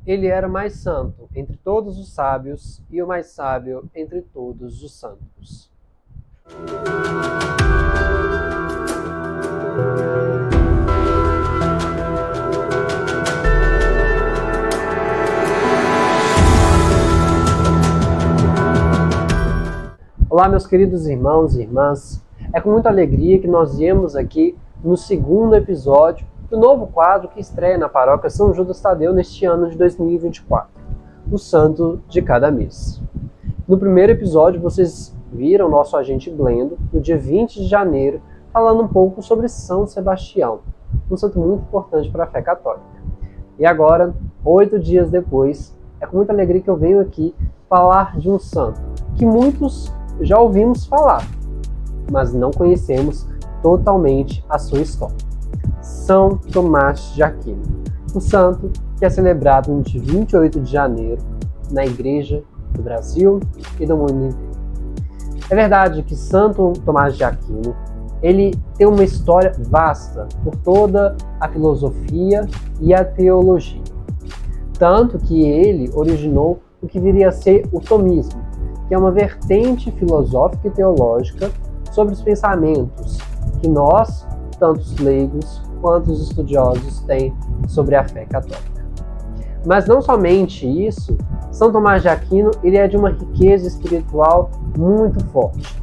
Ele era o mais santo entre todos os sábios e o mais sábio entre todos os santos. Olá, meus queridos irmãos e irmãs. É com muita alegria que nós viemos aqui no segundo episódio do novo quadro que estreia na paróquia São Judas Tadeu neste ano de 2024, o Santo de cada mês. No primeiro episódio, vocês viram nosso agente Blendo, no dia 20 de janeiro, falando um pouco sobre São Sebastião, um santo muito importante para a fé católica. E agora, 8 dias depois, é com muita alegria que eu venho aqui falar de um santo que muitos já ouvimos falar, mas não conhecemos totalmente a sua história. São Tomás de Aquino, um santo que é celebrado no dia 28 de janeiro na Igreja do Brasil e do mundo inteiro. É verdade que Santo Tomás de Aquino ele tem uma história vasta por toda a filosofia e a teologia, tanto que ele originou o que viria a ser o tomismo, que é uma vertente filosófica e teológica sobre os pensamentos que nós, tanto os leigos quanto os estudiosos, têm sobre a fé católica. Mas não somente isso, São Tomás de Aquino ele é de uma riqueza espiritual muito forte.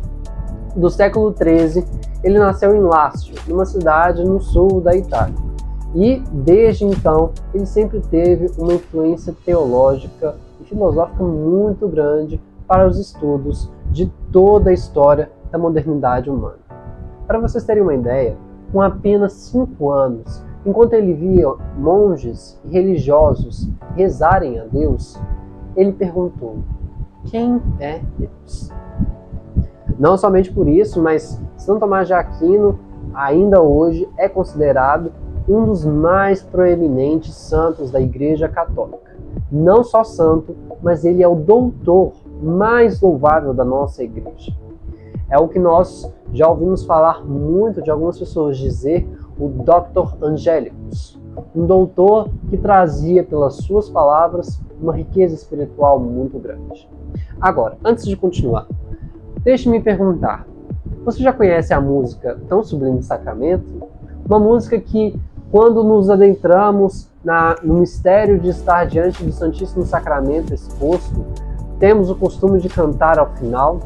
Do século XIII, ele nasceu em Lácio, numa cidade no sul da Itália. E, desde então, ele sempre teve uma influência teológica e filosófica muito grande para os estudos de toda a história da modernidade humana. Para vocês terem uma ideia, com apenas 5 anos, enquanto ele via monges e religiosos rezarem a Deus, ele perguntou: quem é Deus? Não somente por isso, mas São Tomás de Aquino, ainda hoje, é considerado um dos mais proeminentes santos da Igreja Católica. Não só santo, mas ele é o doutor mais louvável da nossa igreja. É o que nós já ouvimos falar muito de algumas pessoas dizer, o Dr. Angelicus, um doutor que trazia pelas suas palavras uma riqueza espiritual muito grande. Agora, antes de continuar, deixe-me perguntar, você já conhece a música Tão Sublime Sacramento? Uma música que, quando nos adentramos no mistério de estar diante do Santíssimo Sacramento exposto, temos o costume de cantar ao final.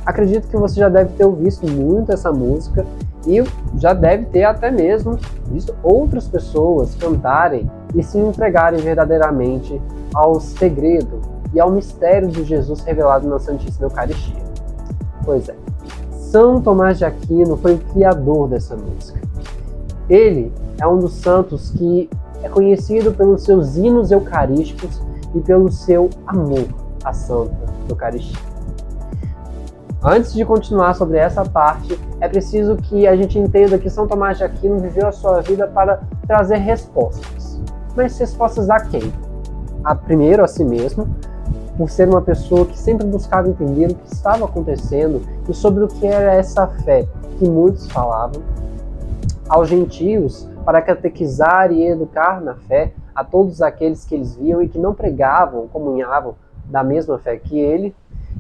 Acredito que você já deve ter ouvido muito essa música e já deve ter até mesmo visto outras pessoas cantarem e se entregarem verdadeiramente ao segredo e ao mistério de Jesus revelado na Santíssima Eucaristia. Pois é, São Tomás de Aquino foi o criador dessa música. Ele é um dos santos que é conhecido pelos seus hinos eucarísticos e pelo seu amor à Santa Eucaristia. Antes de continuar sobre essa parte, é preciso que a gente entenda que São Tomás de Aquino viveu a sua vida para trazer respostas. Mas respostas a quem? Primeiro a si mesmo, por ser uma pessoa que sempre buscava entender o que estava acontecendo e sobre o que era essa fé que muitos falavam. Aos gentios, para catequizar e educar na fé a todos aqueles que eles viam e que não pregavam, comunhavam da mesma fé que ele,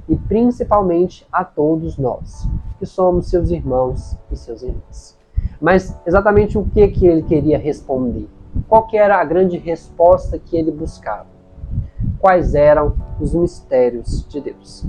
e principalmente a todos nós, que somos seus irmãos e seus irmãs. Mas exatamente o que ele queria responder? Qual que era a grande resposta que ele buscava? Quais eram os mistérios de Deus?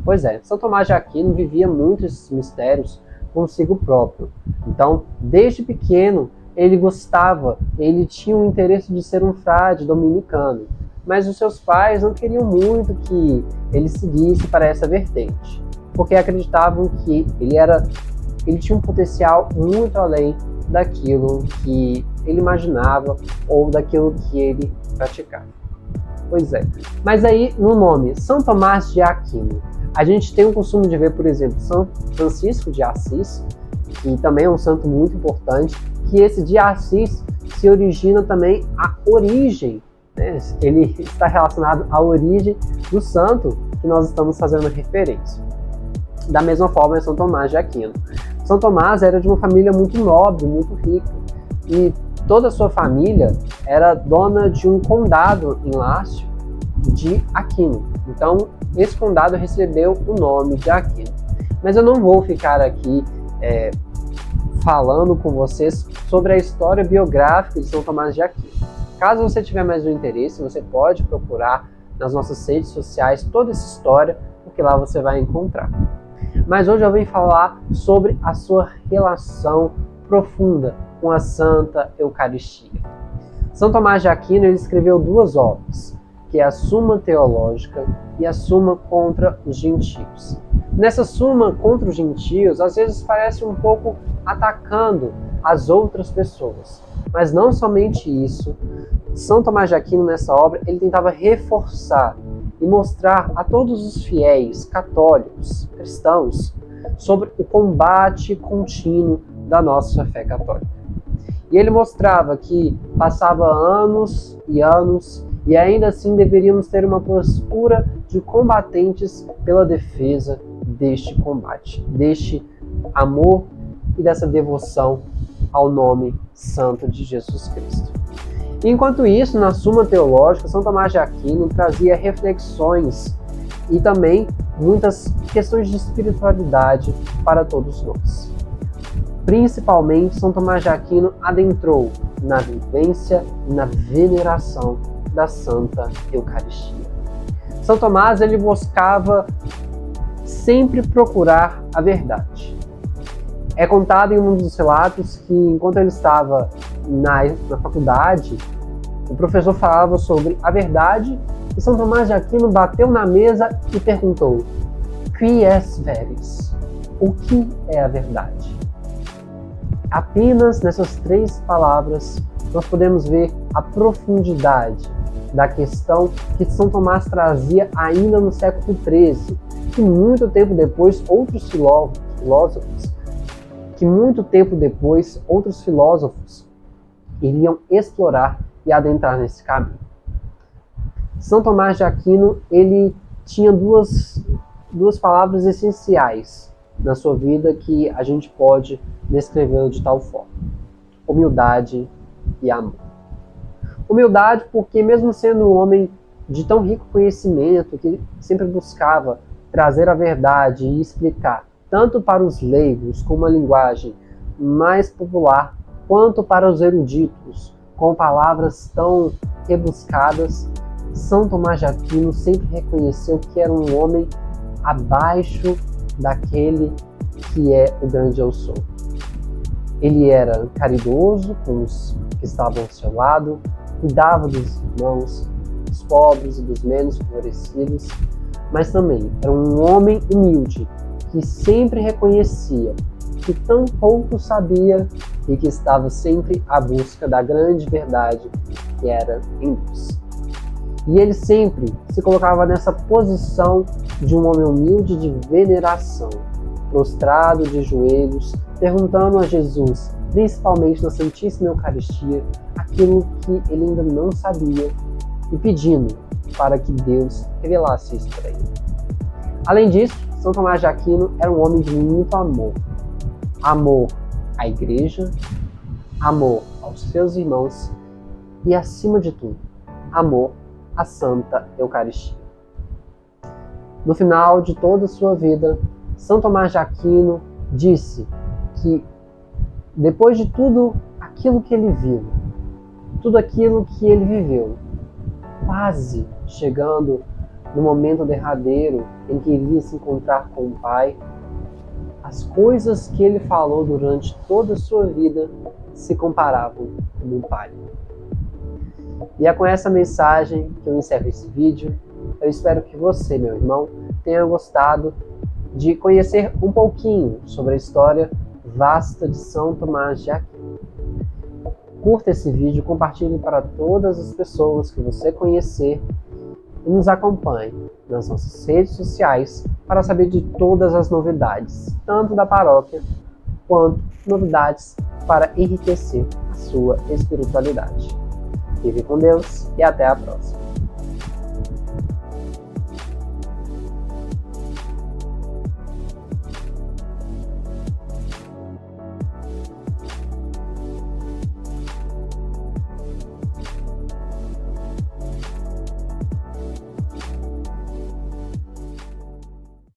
Pois é, São Tomás de Aquino vivia muito esses mistérios consigo próprio. Então, desde pequeno, ele tinha o interesse de ser um frade dominicano, mas os seus pais não queriam muito que ele seguisse para essa vertente, porque acreditavam que ele tinha um potencial muito além daquilo que ele imaginava ou daquilo que ele praticava. Pois é, mas aí no nome São Tomás de Aquino, a gente tem o costume de ver, por exemplo, São Francisco de Assis, que também é um santo muito importante, que esse de Assis se origina também a origem, né? Ele está relacionado à origem do santo que nós estamos fazendo referência. Da mesma forma é São Tomás de Aquino. São Tomás era de uma família muito nobre, muito rica, e toda a sua família era dona de um condado em Lácio de Aquino. Então, esse condado recebeu o nome de Aquino. Mas eu não vou ficar aqui falando com vocês sobre a história biográfica de São Tomás de Aquino. Caso você tiver mais um interesse, você pode procurar nas nossas redes sociais toda essa história, porque lá você vai encontrar. Mas hoje eu vim falar sobre a sua relação profunda com a Santa Eucaristia. São Tomás de Aquino ele escreveu duas obras, que é a Suma Teológica e a Suma contra os Gentios. Nessa Suma contra os Gentios, às vezes parece um pouco atacando as outras pessoas. Mas não somente isso, São Tomás de Aquino nessa obra, ele tentava reforçar e mostrar a todos os fiéis, católicos, cristãos, sobre o combate contínuo da nossa fé católica. E ele mostrava que passava anos e ainda assim deveríamos ter uma postura de combatentes pela defesa deste combate, deste amor e dessa devoção ao nome santo de Jesus Cristo. Enquanto isso, na Suma Teológica, São Tomás de Aquino trazia reflexões e também muitas questões de espiritualidade para todos nós. Principalmente, São Tomás de Aquino adentrou na vivência e na veneração da Santa Eucaristia. São Tomás ele buscava sempre procurar a verdade. É contado em um dos relatos que, enquanto ele estava na faculdade, o professor falava sobre a verdade e São Tomás de Aquino bateu na mesa e perguntou: Qui es veris? O que é a verdade? Apenas nessas três palavras nós podemos ver a profundidade da questão que São Tomás trazia ainda no século XIII, que muito tempo depois outros filósofos iriam explorar e adentrar nesse caminho. São Tomás de Aquino ele tinha duas palavras essenciais na sua vida que a gente pode descrevê-lo de tal forma: humildade e amor. Humildade porque, mesmo sendo um homem de tão rico conhecimento, que sempre buscava trazer a verdade e explicar, tanto para os leigos com uma linguagem mais popular, quanto para os eruditos, com palavras tão rebuscadas, São Tomás de Aquino sempre reconheceu que era um homem abaixo daquele que é o grande eu sou. Ele era caridoso com os que estavam ao seu lado, cuidava dos irmãos, dos pobres e dos menos favorecidos, mas também era um homem humilde que sempre reconhecia que tão pouco sabia e que estava sempre à busca da grande verdade que era em Deus. E ele sempre se colocava nessa posição de um homem humilde de veneração, prostrado de joelhos, perguntando a Jesus, principalmente na Santíssima Eucaristia, aquilo que ele ainda não sabia e pedindo para que Deus revelasse isso para ele. Além disso, São Tomás de Aquino era um homem de muito amor. Amor à Igreja, amor aos seus irmãos e, acima de tudo, amor à Santa Eucaristia. No final de toda a sua vida, São Tomás de Aquino disse que, depois de tudo aquilo que ele viu, tudo aquilo que ele viveu, quase chegando no momento derradeiro em que iria se encontrar com o Pai, as coisas que ele falou durante toda a sua vida se comparavam com o Pai. E é com essa mensagem que eu encerro esse vídeo. Eu espero que você, meu irmão, tenha gostado de conhecer um pouquinho sobre a história vasta de São Tomás de Aquino. Curta esse vídeo, compartilhe para todas as pessoas que você conhecer e nos acompanhe nas nossas redes sociais para saber de todas as novidades, tanto da paróquia quanto novidades para enriquecer a sua espiritualidade. Fique com Deus e até a próxima.